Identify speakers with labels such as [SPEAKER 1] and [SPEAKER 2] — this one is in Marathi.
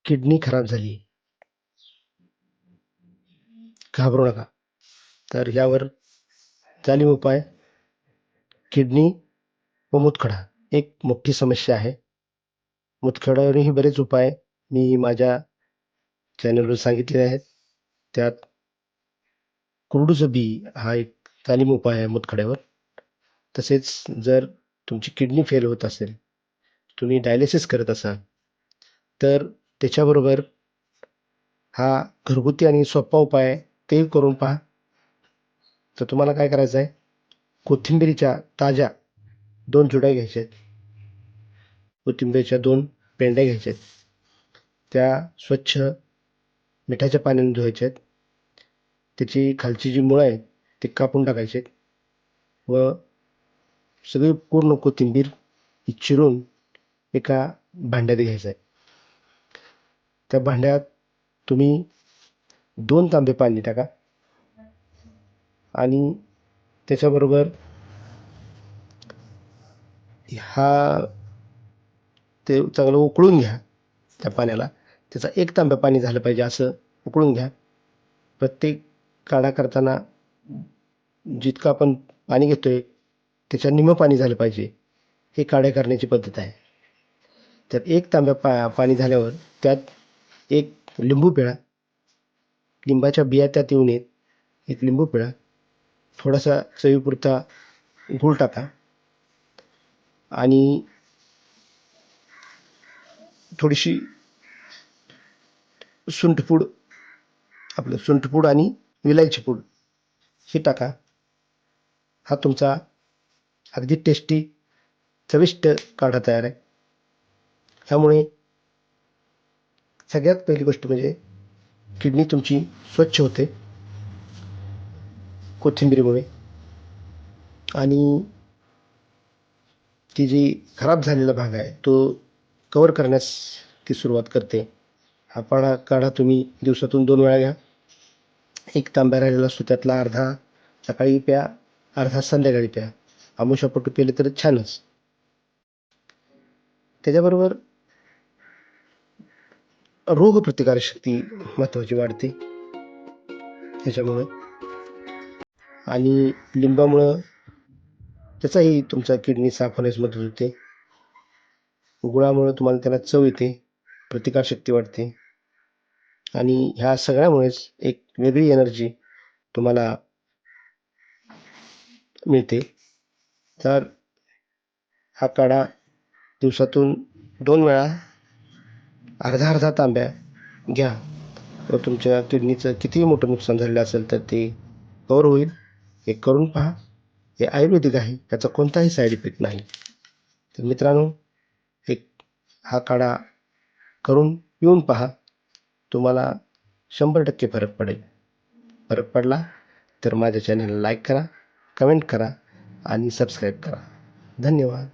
[SPEAKER 1] किडनी खराब झाली, घाबरू नका. तर यावर चालीम उपाय. किडनी व मूतखडा एक मोठी समस्या आहे. मूतखड्यावरही बरेच उपाय मी माझ्या चॅनलवर सांगितले आहेत. त्यात कुरडूचं बी हा एक चालीम उपाय आहे मूतखड्यावर. तसेच जर तुमची किडनी फेल होत असेल, तुम्ही डायलिसिस करत असाल, तर त्याच्याबरोबर हा घरगुती आणि सोपा उपाय आहे, ते करून पहा. तर तुम्हाला काय करायचं आहे, कोथिंबिरीच्या ताज्या 2 जुड्या घ्यायच्या आहेत. कोथिंबीरच्या 2 पेंड्या घ्यायच्या आहेत. त्या स्वच्छ मिठाच्या पाण्याने धुवायच्या आहेत. त्याची खालची जी मुळं आहेत ते कापून टाकायचे आहेत व सगळी पूर्ण कोथिंबीर ही चिरून एका भांड्यात घ्यायचं आहे. त्या भांड्यात तुम्ही 2 तांबे पाणी टाका आणि त्याच्याबरोबर ते चांगलं उकळून घ्या. त्या पाण्याला त्याचा 1 तांब्या पाणी झालं पाहिजे असं उकळून घ्या. प्रत्येक काढा करताना जितकं आपण पाणी घेतोय त्याच्या निम्मं पाणी झालं पाहिजे, हे काढ्या करण्याची पद्धत आहे. तर 1 तांब्या पाणी झाल्यावर त्यात 1 लिंबू पिळा. लिंबाच्या बिया त्यात येऊ नयेत. 1 लिंबू पिळा. थोडासा चवीपुरता गूळ टाका आणि थोडीशी सुंठपूड आणि विलायची पूड हे टाका. हा तुमचा अगदी टेस्टी चविष्ट काढा तयार आहे. ह्यामुळे सगळ्यात पहिली गोष्ट म्हणजे किडनी तुमची स्वच्छ होते कोथिंबीरीमुळे आणि ती जी खराब झालेला भाग आहे तो कव्हर करण्यास ती सुरुवात करते. हा काढा तुम्ही दिवसातून 2 वेळा घ्या. 1 तांब्या राहिलेला असतो त्यातला अर्धा सकाळी प्या, अर्धा संध्याकाळी प्या. आमुषापोटी पिले तर छानच. त्याच्याबरोबर रोगप्रतिकारशक्ती महत्त्वाची वाढते ह्याच्यामुळं आणि लिंबामुळं त्याचाही तुमचा किडनी साफ होण्यास मदत होते. गुळामुळं तुम्हाला त्याला चव येते, प्रतिकारशक्ती वाढते आणि ह्या सगळ्यामुळेच एक वेगळी एनर्जी तुम्हाला मिळते. तर हा काढा दिवसातून 2 वेळा अर्धा तांब्या घ्या व तुमच्या किडनीचं कितीही मोठं नुकसान झालेलं असेल तर ते कव्हर होईल. हे करून पहा. हे आयुर्वेदिक आहे, त्याचा कोणताही साईड इफेक्ट नाही. तर मित्रांनो, हा काढा करून पिऊन पहा. तुम्हाला 100% फरक पडेल. फरक पडला तर माझ्या चॅनलला लाईक करा, कमेंट करा आणि सबस्क्राईब करा. धन्यवाद.